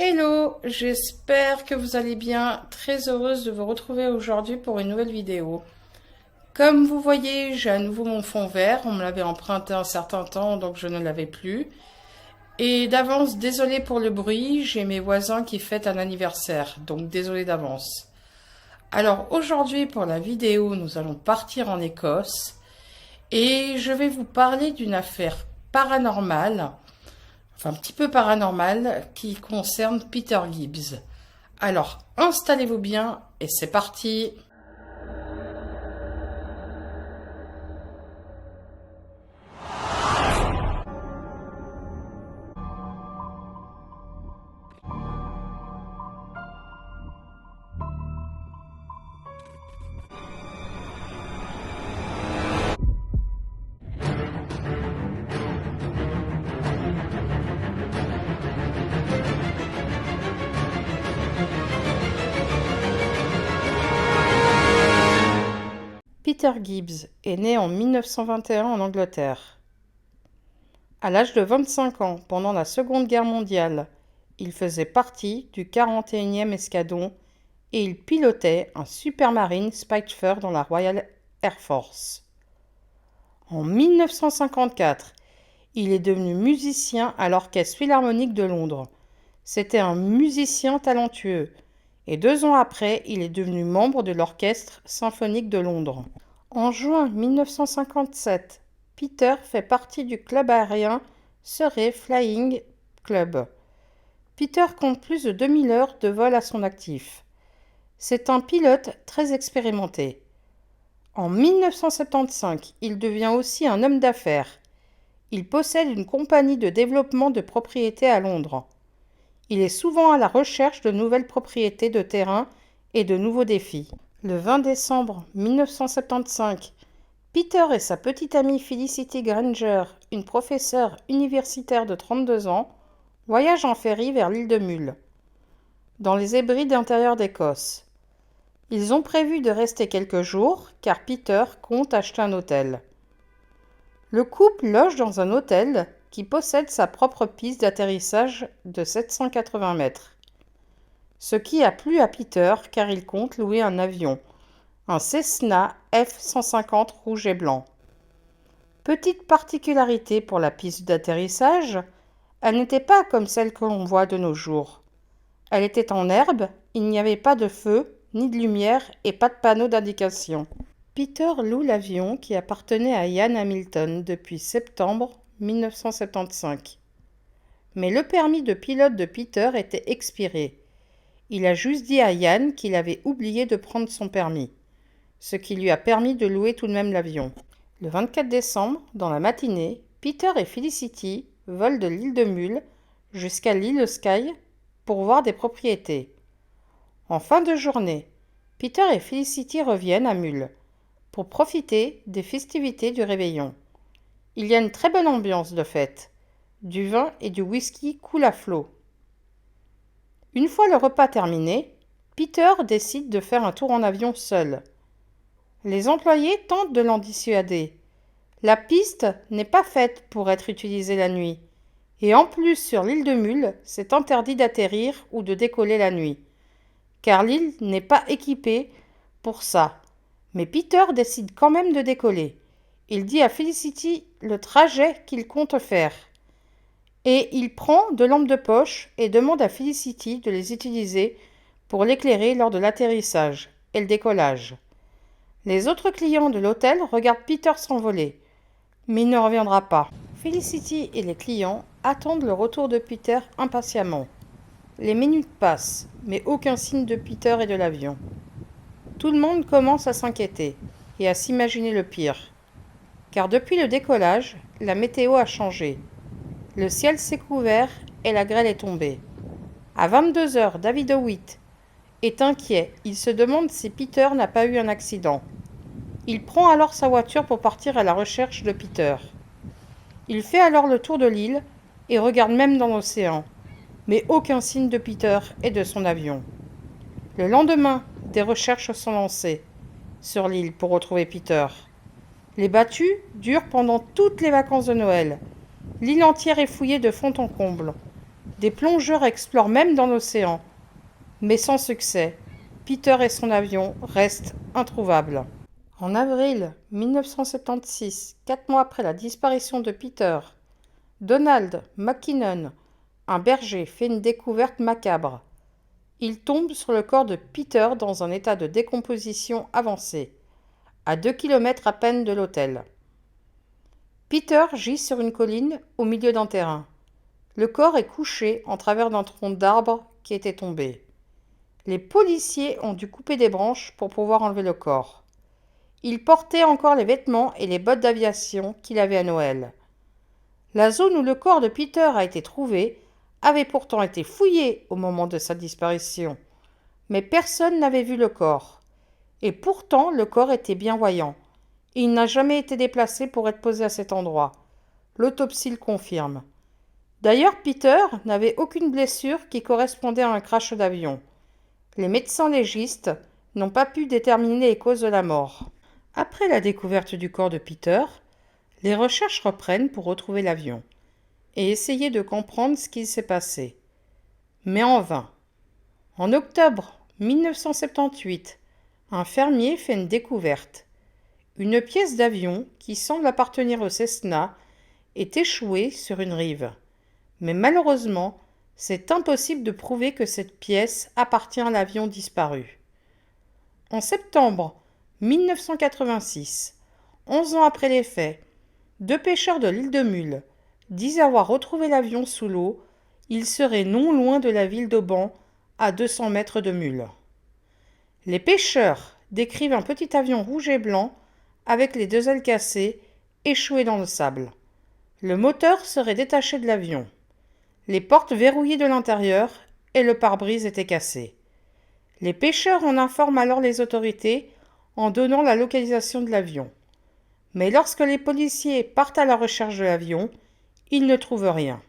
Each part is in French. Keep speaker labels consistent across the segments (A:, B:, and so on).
A: Hello, j'espère que vous allez bien. Très heureuse de vous retrouver aujourd'hui pour une nouvelle vidéo. Comme vous voyez, j'ai à nouveau mon fond vert. On me l'avait emprunté un certain temps, donc je ne l'avais plus. Et d'avance, désolé pour le bruit, j'ai mes voisins qui fêtent un anniversaire, donc désolé d'avance. Alors aujourd'hui, pour la vidéo, nous allons partir en Écosse et je vais vous parler d'une affaire paranormale, enfin un petit peu paranormale, qui concerne Peter Gibbs. Alors, installez-vous bien et c'est parti. Peter Gibbs est né en 1921 en Angleterre. À l'âge de 25 ans, pendant la Seconde Guerre mondiale, il faisait partie du 41e escadron et il pilotait un Supermarine Spitfire dans la Royal Air Force. En 1954, il est devenu musicien à l'Orchestre Philharmonique de Londres. C'était un musicien talentueux et 2 ans après, il est devenu membre de l'Orchestre symphonique de Londres. En juin 1957, Peter fait partie du club aérien Surrey Flying Club. Peter compte plus de 2000 heures de vol à son actif. C'est un pilote très expérimenté. En 1975, il devient aussi un homme d'affaires. Il possède une compagnie de développement de propriétés à Londres. Il est souvent à la recherche de nouvelles propriétés de terrain et de nouveaux défis. Le 20 décembre 1975, Peter et sa petite amie Felicity Granger, une professeure universitaire de 32 ans, voyagent en ferry vers l'île de Mull, dans les Hébrides intérieures d'Écosse. Ils ont prévu de rester quelques jours car Peter compte acheter un hôtel. Le couple loge dans un hôtel qui possède sa propre piste d'atterrissage de 780 mètres. Ce qui a plu à Peter car il compte louer un avion, un Cessna F-150 rouge et blanc. Petite particularité pour la piste d'atterrissage, elle n'était pas comme celle que l'on voit de nos jours. Elle était en herbe, il n'y avait pas de feu, ni de lumière et pas de panneau d'indication. Peter loue l'avion qui appartenait à Ian Hamilton depuis septembre 1975. Mais le permis de pilote de Peter était expiré. Il a juste dit à Ian qu'il avait oublié de prendre son permis, ce qui lui a permis de louer tout de même l'avion. Le 24 décembre, dans la matinée, Peter et Felicity volent de l'île de Mull jusqu'à l'île Skye pour voir des propriétés. En fin de journée, Peter et Felicity reviennent à Mull pour profiter des festivités du réveillon. Il y a une très bonne ambiance de fête. Du vin et du whisky coulent à flot. Une fois le repas terminé, Peter décide de faire un tour en avion seul. Les employés tentent de l'en dissuader. La piste n'est pas faite pour être utilisée la nuit. Et en plus, sur l'île de Mull, c'est interdit d'atterrir ou de décoller la nuit, car l'île n'est pas équipée pour ça. Mais Peter décide quand même de décoller. Il dit à Felicity le trajet qu'il compte faire. Et il prend 2 lampes de poche et demande à Felicity de les utiliser pour l'éclairer lors de l'atterrissage et le décollage. Les autres clients de l'hôtel regardent Peter s'envoler, mais il ne reviendra pas. Felicity et les clients attendent le retour de Peter impatiemment. Les minutes passent, mais aucun signe de Peter et de l'avion. Tout le monde commence à s'inquiéter et à s'imaginer le pire. Car depuis le décollage, la météo a changé. Le ciel s'est couvert et la grêle est tombée. À 22 heures, David Hewitt est inquiet. Il se demande si Peter n'a pas eu un accident. Il prend alors sa voiture pour partir à la recherche de Peter. Il fait alors le tour de l'île et regarde même dans l'océan, mais aucun signe de Peter et de son avion. Le lendemain, des recherches sont lancées sur l'île pour retrouver Peter. Les battues durent pendant toutes les vacances de Noël. L'île entière est fouillée de fond en comble. Des plongeurs explorent même dans l'océan, mais sans succès. Peter et son avion restent introuvables. En avril 1976, 4 mois après la disparition de Peter, Donald McKinnon, un berger, fait une découverte macabre. Il tombe sur le corps de Peter dans un état de décomposition avancée, à 2 kilomètres à peine de l'hôtel. Peter gît sur une colline au milieu d'un terrain. Le corps est couché en travers d'un tronc d'arbre qui était tombé. Les policiers ont dû couper des branches pour pouvoir enlever le corps. Il portait encore les vêtements et les bottes d'aviation qu'il avait à Noël. La zone où le corps de Peter a été trouvé avait pourtant été fouillée au moment de sa disparition, mais personne n'avait vu le corps. Et pourtant, le corps était bien voyant. Il n'a jamais été déplacé pour être posé à cet endroit. L'autopsie le confirme. D'ailleurs, Peter n'avait aucune blessure qui correspondait à un crash d'avion. Les médecins légistes n'ont pas pu déterminer les causes de la mort. Après la découverte du corps de Peter, les recherches reprennent pour retrouver l'avion et essayer de comprendre ce qui s'est passé. Mais en vain. En octobre 1978, un fermier fait une découverte. Une pièce d'avion qui semble appartenir au Cessna est échouée sur une rive. Mais malheureusement, c'est impossible de prouver que cette pièce appartient à l'avion disparu. En septembre 1986, 11 ans après les faits, 2 pêcheurs de l'île de Mull disent avoir retrouvé l'avion sous l'eau. Il serait non loin de la ville d'Auban, à 200 mètres de Mull. Les pêcheurs décrivent un petit avion rouge et blanc avec les 2 ailes cassées, échoué dans le sable. Le moteur serait détaché de l'avion, les portes verrouillées de l'intérieur et le pare-brise était cassé. Les pêcheurs en informent alors les autorités en donnant la localisation de l'avion. Mais lorsque les policiers partent à la recherche de l'avion, ils ne trouvent rien.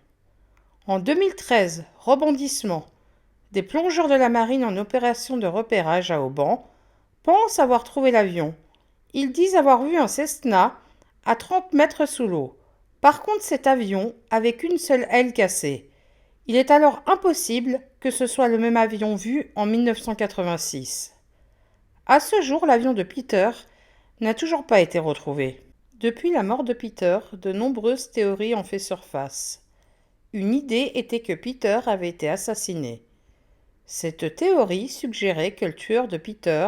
A: En 2013, rebondissement, des plongeurs de la marine en opération de repérage à Auban pensent avoir trouvé l'avion. Ils disent avoir vu un Cessna à 30 mètres sous l'eau. Par contre, cet avion avait qu'une seule aile cassée. Il est alors impossible que ce soit le même avion vu en 1986. À ce jour, l'avion de Peter n'a toujours pas été retrouvé. Depuis la mort de Peter, de nombreuses théories ont fait surface. Une idée était que Peter avait été assassiné. Cette théorie suggérait que le tueur de Peter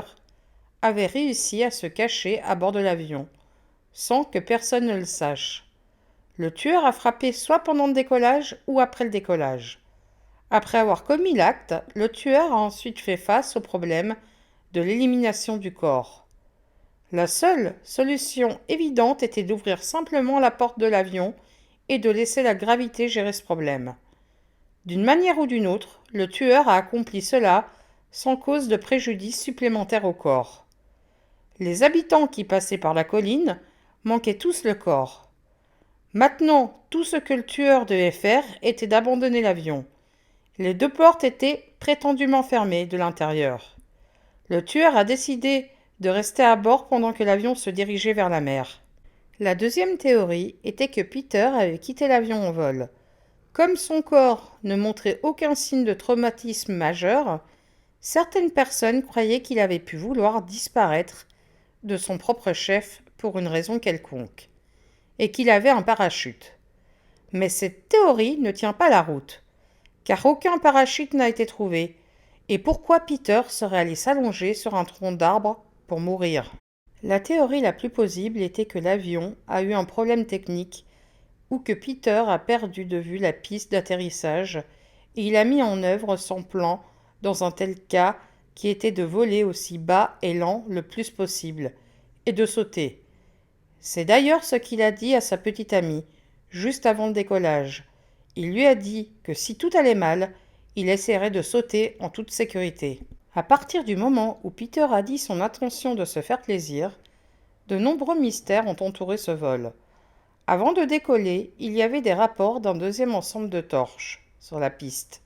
A: avait réussi à se cacher à bord de l'avion, sans que personne ne le sache. Le tueur a frappé soit pendant le décollage ou après le décollage. Après avoir commis l'acte, le tueur a ensuite fait face au problème de l'élimination du corps. La seule solution évidente était d'ouvrir simplement la porte de l'avion et de laisser la gravité gérer ce problème. D'une manière ou d'une autre, le tueur a accompli cela sans cause de préjudice supplémentaire au corps. Les habitants qui passaient par la colline manquaient tous le corps. Maintenant, tout ce que le tueur devait faire était d'abandonner l'avion. Les 2 portes étaient prétendument fermées de l'intérieur. Le tueur a décidé de rester à bord pendant que l'avion se dirigeait vers la mer. La deuxième théorie était que Peter avait quitté l'avion en vol. Comme son corps ne montrait aucun signe de traumatisme majeur, certaines personnes croyaient qu'il avait pu vouloir disparaître de son propre chef pour une raison quelconque, et qu'il avait un parachute. Mais cette théorie ne tient pas la route, car aucun parachute n'a été trouvé, et pourquoi Peter serait allé s'allonger sur un tronc d'arbre pour mourir? La théorie la plus plausible était que l'avion a eu un problème technique ou que Peter a perdu de vue la piste d'atterrissage et il a mis en œuvre son plan dans un tel cas qui était de voler aussi bas et lent le plus possible et de sauter. C'est d'ailleurs ce qu'il a dit à sa petite amie juste avant le décollage. Il lui a dit que si tout allait mal, il essaierait de sauter en toute sécurité. À partir du moment où Peter a dit son intention de se faire plaisir, de nombreux mystères ont entouré ce vol. Avant de décoller, il y avait des rapports d'un deuxième ensemble de torches sur la piste.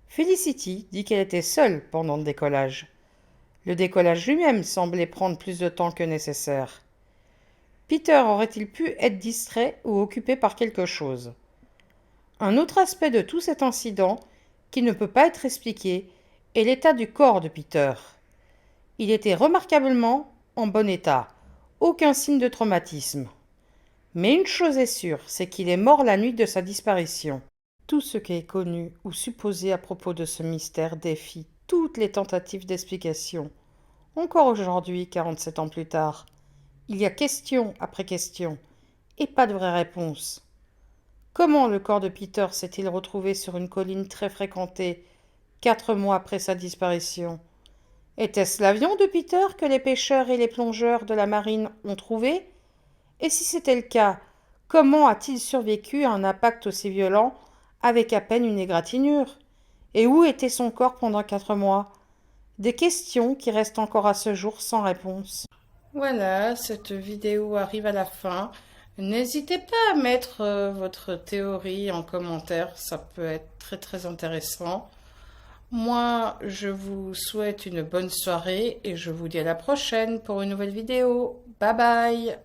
A: Felicity dit qu'elle était seule pendant le décollage. Le décollage lui-même semblait prendre plus de temps que nécessaire. Peter aurait-il pu être distrait ou occupé par quelque chose? Un autre aspect de tout cet incident, qui ne peut pas être expliqué, est l'état du corps de Peter. Il était remarquablement en bon état, aucun signe de traumatisme. Mais une chose est sûre, c'est qu'il est mort la nuit de sa disparition. Tout ce qui est connu ou supposé à propos de ce mystère défie toutes les tentatives d'explication. Encore aujourd'hui, 47 ans plus tard, il y a question après question, et pas de vraie réponse. Comment le corps de Peter s'est-il retrouvé sur une colline très fréquentée 4 mois après sa disparition? Était-ce l'avion de Peter que les pêcheurs et les plongeurs de la marine ont trouvé? Et si c'était le cas, comment a-t-il survécu à un impact aussi violent avec à peine une égratignure? Et où était son corps pendant 4 mois? Des questions qui restent encore à ce jour sans réponse. Voilà, cette vidéo arrive à la fin. N'hésitez pas à mettre votre théorie en commentaire, ça peut être très très intéressant. Moi, je vous souhaite une bonne soirée et je vous dis à la prochaine pour une nouvelle vidéo. Bye bye!